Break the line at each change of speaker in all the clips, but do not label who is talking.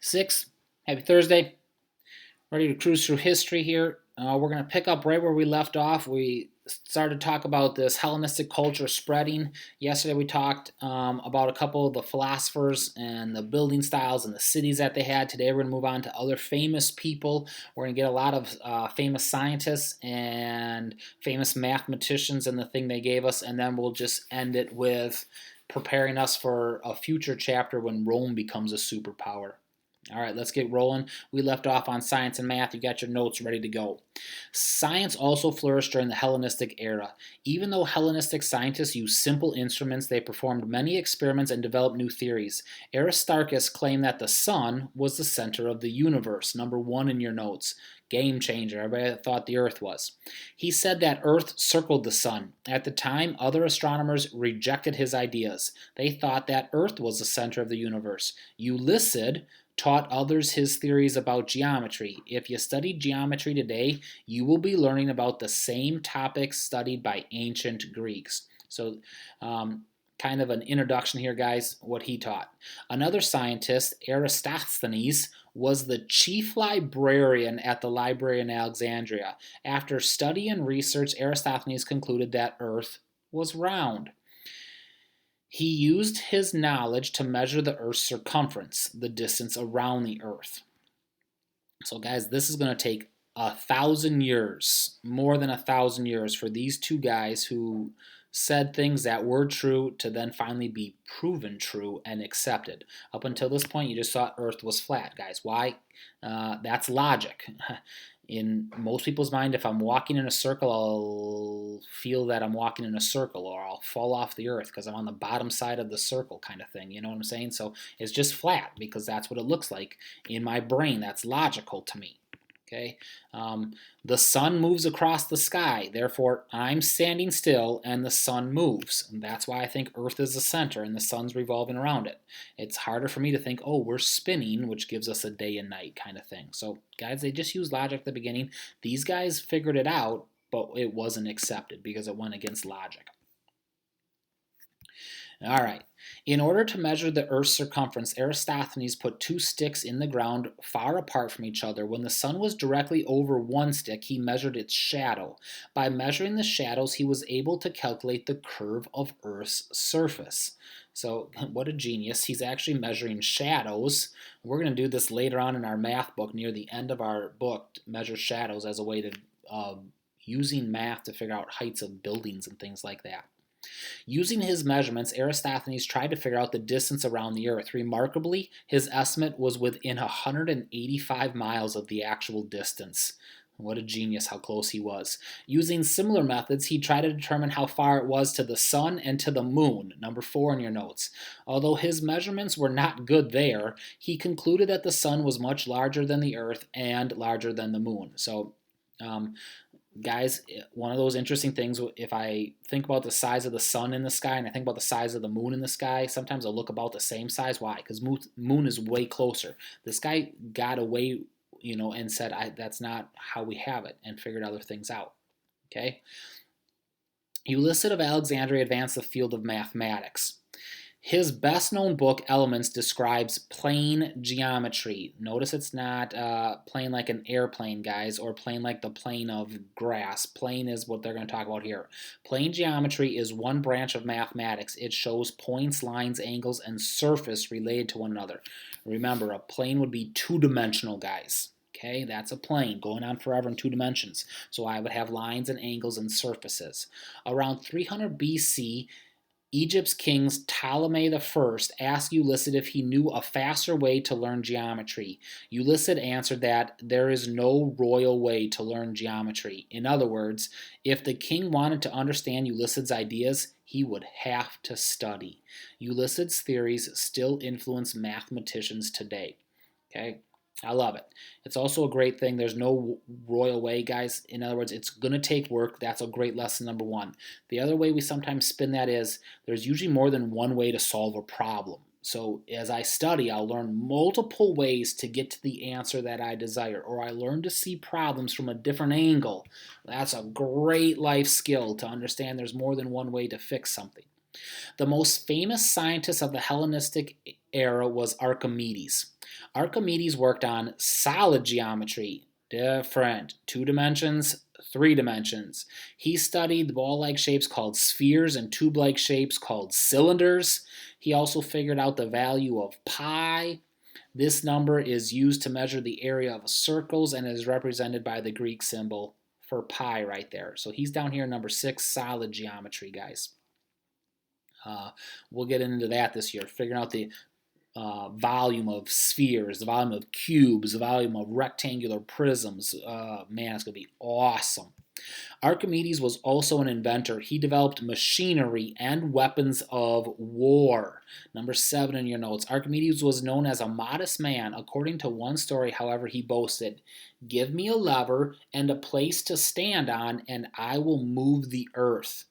6. Happy Thursday. Ready to cruise through history here. We're going to pick up right where we left off. We started to talk about this Hellenistic culture spreading. Yesterday we talked about a couple of the philosophers and the building styles and the cities that they had. Today we're going to move on to other famous people. We're going to get a lot of famous scientists and famous mathematicians and the thing they gave us, and then we'll just end it with preparing us for a future chapter when Rome becomes a superpower. All right, let's get rolling. We left off on science and math. You got your notes ready to go. Science also flourished during the Hellenistic era. Even though Hellenistic scientists used simple instruments, they performed many experiments and developed new theories. Aristarchus claimed that the sun was the center of the universe. Number one in your notes. Game changer. Everybody thought the Earth was. He said that Earth circled the sun. At the time, other astronomers rejected his ideas. They thought that Earth was the center of the universe. Euclid taught others his theories about geometry. If you study geometry today, you will be learning about the same topics studied by ancient Greeks. So, kind of an introduction here, guys, what he taught. Another scientist, Eratosthenes, was the chief librarian at the library in Alexandria. After study and research, Eratosthenes concluded that Earth was round. He used his knowledge to measure the Earth's circumference, the distance around the Earth. So, guys, this is going to take 1,000 years, more than 1,000 years, for these two guys who said things that were true to then finally be proven true and accepted. Up until this point, you just thought Earth was flat, guys. Why? That's logic. In most people's mind, if I'm walking in a circle, I'll feel that I'm walking in a circle, or I'll fall off the earth because I'm on the bottom side of the circle, kind of thing. You know what I'm saying? So it's just flat because that's what it looks like in my brain. That's logical to me. Okay, the sun moves across the sky. Therefore, I'm standing still and the sun moves. And that's why I think Earth is the center and the sun's revolving around it. It's harder for me to think, oh, we're spinning, which gives us a day and night kind of thing. So, guys, they just used logic at the beginning. These guys figured it out, but it wasn't accepted because it went against logic. All right. In order to measure the Earth's circumference, Eratosthenes put two sticks in the ground far apart from each other. When the sun was directly over one stick, he measured its shadow. By measuring the shadows, he was able to calculate the curve of Earth's surface. So, what a genius. He's actually measuring shadows. We're going to do this later on in our math book, near the end of our book, measure shadows as a way to using math to figure out heights of buildings and things like that. Using his measurements, Eratosthenes tried to figure out the distance around the Earth. Remarkably, his estimate was within 185 miles of the actual distance. What a genius, how close he was. Using similar methods, he tried to determine how far it was to the sun and to the moon. Number 4 in your notes. Although his measurements were not good there, he concluded that the sun was much larger than the Earth and larger than the moon. So, guys, one of those interesting things, if I think about the size of the sun in the sky and I think about the size of the moon in the sky, sometimes they'll look about the same size. Why? Because moon is way closer. This guy got away, and said, that's not how we have it, and figured other things out. Okay? Euclid of Alexandria advanced the field of mathematics. His best-known book, Elements, describes plane geometry. Notice it's not plane like an airplane, guys, or plane like the plane of grass. Plane is what they're going to talk about here. Plane geometry is one branch of mathematics. It shows points, lines, angles, and surface related to one another. Remember, a plane would be two-dimensional, guys. Okay, that's a plane going on forever in 2 dimensions. So I would have lines and angles and surfaces. Around 300 BC, Egypt's king Ptolemy I asked Euclid if he knew a faster way to learn geometry. Euclid answered that there is no royal way to learn geometry. In other words, if the king wanted to understand Euclid's ideas, he would have to study. Euclid's theories still influence mathematicians today. Okay? I love it. It's also a great thing. There's no royal way, guys. In other words, it's going to take work. That's a great lesson, number 1. The other way we sometimes spin that is there's usually more than one way to solve a problem. So as I study, I'll learn multiple ways to get to the answer that I desire, or I learn to see problems from a different angle. That's a great life skill, to understand there's more than one way to fix something. The most famous scientist of the Hellenistic era was Archimedes. Archimedes worked on solid geometry, different, 2 dimensions, 3 dimensions. He studied ball-like shapes called spheres and tube-like shapes called cylinders. He also figured out the value of pi. This number is used to measure the area of circles and is represented by the Greek symbol for pi right there. So he's down here, number 6, solid geometry, guys. We'll get into that this year, figuring out the volume of spheres, the volume of cubes, the volume of rectangular prisms. Man, it's going to be awesome. Archimedes was also an inventor. He developed machinery and weapons of war. Number 7 in your notes. Archimedes was known as a modest man. According to one story, however, he boasted, "Give me a lever and a place to stand on, and I will move the earth."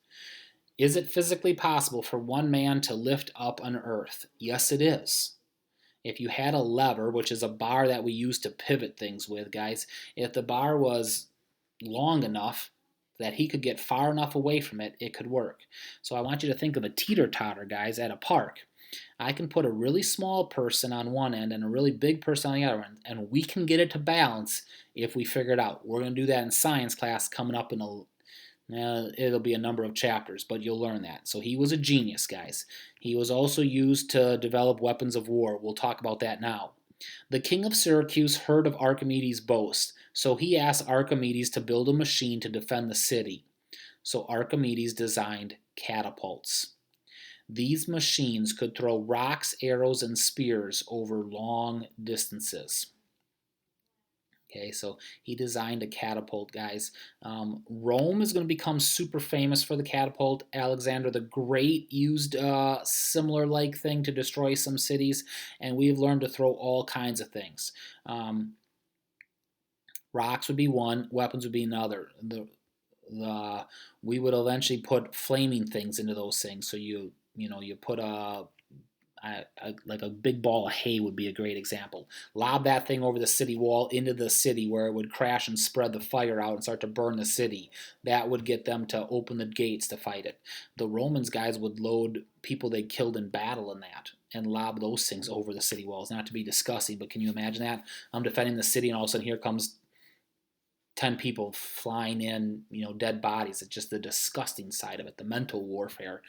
Is it physically possible for one man to lift up an earth? Yes, it is. If you had a lever, which is a bar that we use to pivot things with, guys, if the bar was long enough that he could get far enough away from it, it could work. So I want you to think of a teeter-totter, guys, at a park. I can put a really small person on one end and a really big person on the other end, and we can get it to balance if we figure it out. We're going to do that in science class coming up in it'll be a number of chapters, but you'll learn that. So he was a genius, guys. He was also used to develop weapons of war. We'll talk about that now. The king of Syracuse heard of Archimedes' boast, so he asked Archimedes to build a machine to defend the city. So Archimedes designed catapults. These machines could throw rocks, arrows, and spears over long distances. Okay, so he designed a catapult, guys. Rome is going to become super famous for the catapult. Alexander the Great used a similar-like thing to destroy some cities, and we've learned to throw all kinds of things. Rocks would be one, weapons would be another. We would eventually put flaming things into those things. So you put like a big ball of hay would be a great example. Lob that thing over the city wall into the city where it would crash and spread the fire out and start to burn the city. That would get them to open the gates to fight it. The Romans, guys, would load people they killed in battle in that and lob those things over the city walls. Not to be disgusting, but can you imagine that? I'm defending the city and all of a sudden here comes 10 people flying in, dead bodies. It's just the disgusting side of it, the mental warfare.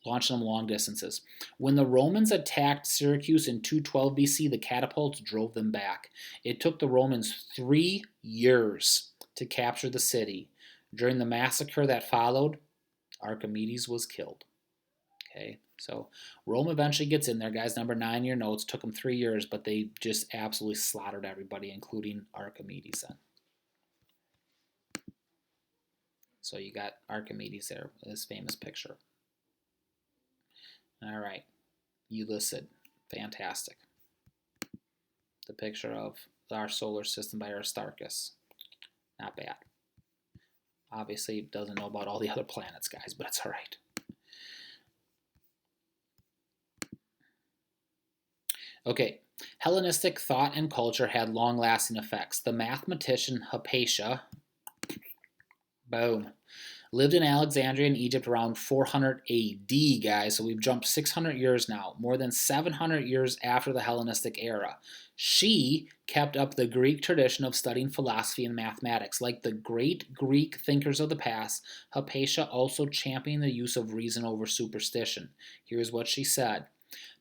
Launching them long distances. When the Romans attacked Syracuse in 212 BC, the catapults drove them back. It took the Romans 3 years to capture the city. During the massacre that followed, Archimedes was killed. Okay, so Rome eventually gets in there, guys. Number 9 in your notes. Took them 3 years, but they just absolutely slaughtered everybody, including Archimedes then. So you got Archimedes there, this famous picture. All right, Ulysses, fantastic. The picture of our solar system by Aristarchus, not bad. Obviously, doesn't know about all the other planets, guys, but it's all right. Okay, Hellenistic thought and culture had long-lasting effects. The mathematician Hypatia, boom, lived in Alexandria in Egypt around 400 AD, guys. So we've jumped 600 years now, more than 700 years after the Hellenistic era. She kept up the Greek tradition of studying philosophy and mathematics. Like the great Greek thinkers of the past, Hypatia also championed the use of reason over superstition. Here's what she said.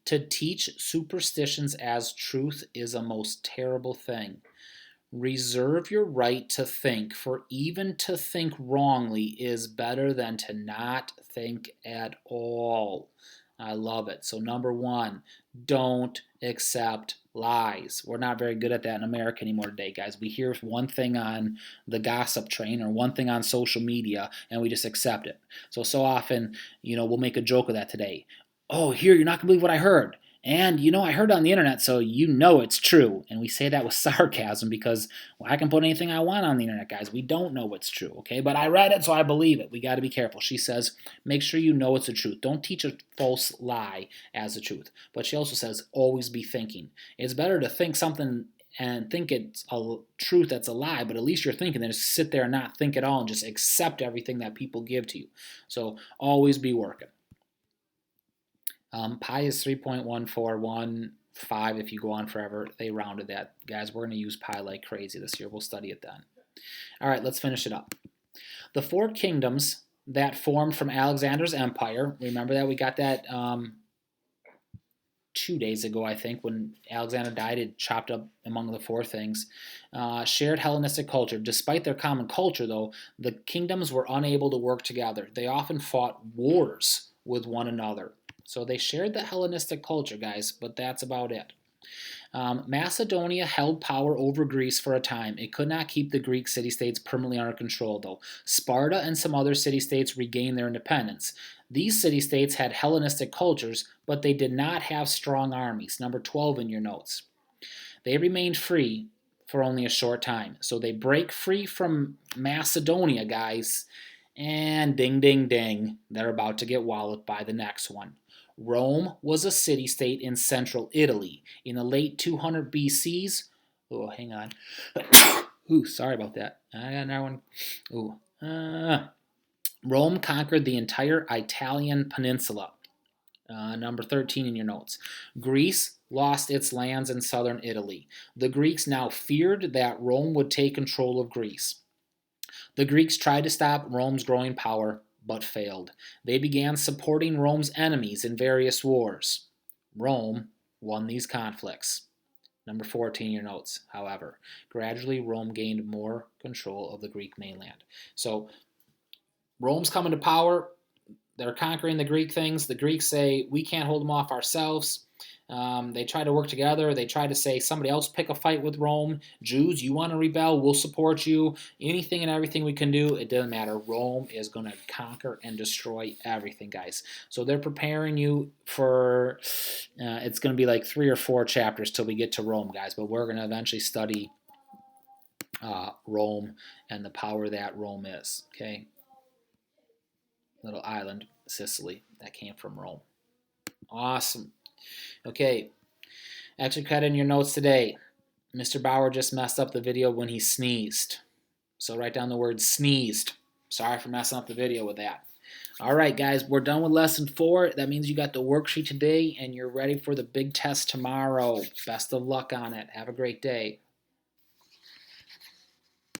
To teach superstitions as truth is a most terrible thing. Reserve your right to think, for even to think wrongly is better than to not think at all. I love it. So number 1, don't accept lies. We're not very good at that in America anymore today, guys. We hear one thing on the gossip train or one thing on social media, and we just accept it. So often, we'll make a joke of that today. Oh, here, you're not going to believe what I heard. And, I heard it on the internet, so it's true. And we say that with sarcasm because I can put anything I want on the internet, guys. We don't know what's true, okay? But I read it, so I believe it. We got to be careful. She says, make sure you know it's the truth. Don't teach a false lie as the truth. But she also says, always be thinking. It's better to think something and think it's a truth that's a lie, but at least you're thinking, then just sit there and not think at all and just accept everything that people give to you. So always be working. Pi is 3.1415 if you go on forever. They rounded that. Guys, we're going to use pi like crazy this year. We'll study it then. All right, let's finish it up. The four kingdoms that formed from Alexander's empire, remember that we got that 2 days ago, I think, when Alexander died, it chopped up among the four things. Shared Hellenistic culture. Despite their common culture, though, the kingdoms were unable to work together. They often fought wars with one another. So they shared the Hellenistic culture, guys, but that's about it. Macedonia held power over Greece for a time. It could not keep the Greek city-states permanently under control, though. Sparta and some other city-states regained their independence. These city-states had Hellenistic cultures, but they did not have strong armies. Number 12 in your notes. They remained free for only a short time. So they break free from Macedonia, guys, and ding, ding, ding, they're about to get walloped by the next one. Rome was a city-state in central Italy. In the late 200 BCs, oh, hang on. Ooh, sorry about that. I got another one. Ooh. Rome conquered the entire Italian peninsula. Number 13 in your notes. Greece lost its lands in southern Italy. The Greeks now feared that Rome would take control of Greece. The Greeks tried to stop Rome's growing power, but failed. They began supporting Rome's enemies in various wars. Rome won these conflicts. Number 14 in your notes, however. Gradually, Rome gained more control of the Greek mainland. So, Rome's coming to power. They're conquering the Greek things. The Greeks say, we can't hold them off ourselves. They try to work together. They try to say, somebody else pick a fight with Rome. Jews, you want to rebel, we'll support you. Anything and everything we can do, it doesn't matter. Rome is going to conquer and destroy everything, guys. So they're preparing you for, it's going to be like 3 or 4 chapters till we get to Rome, guys. But we're going to eventually study Rome and the power that Rome is, okay? Little island, Sicily, that came from Rome. Awesome. Okay, extra credit in your notes today. Mr. Bauer just messed up the video when he sneezed. So write down the word sneezed. Sorry for messing up the video with that. All right, guys, we're done with lesson 4. That means you got the worksheet today and you're ready for the big test tomorrow. Best of luck on it. Have a great day.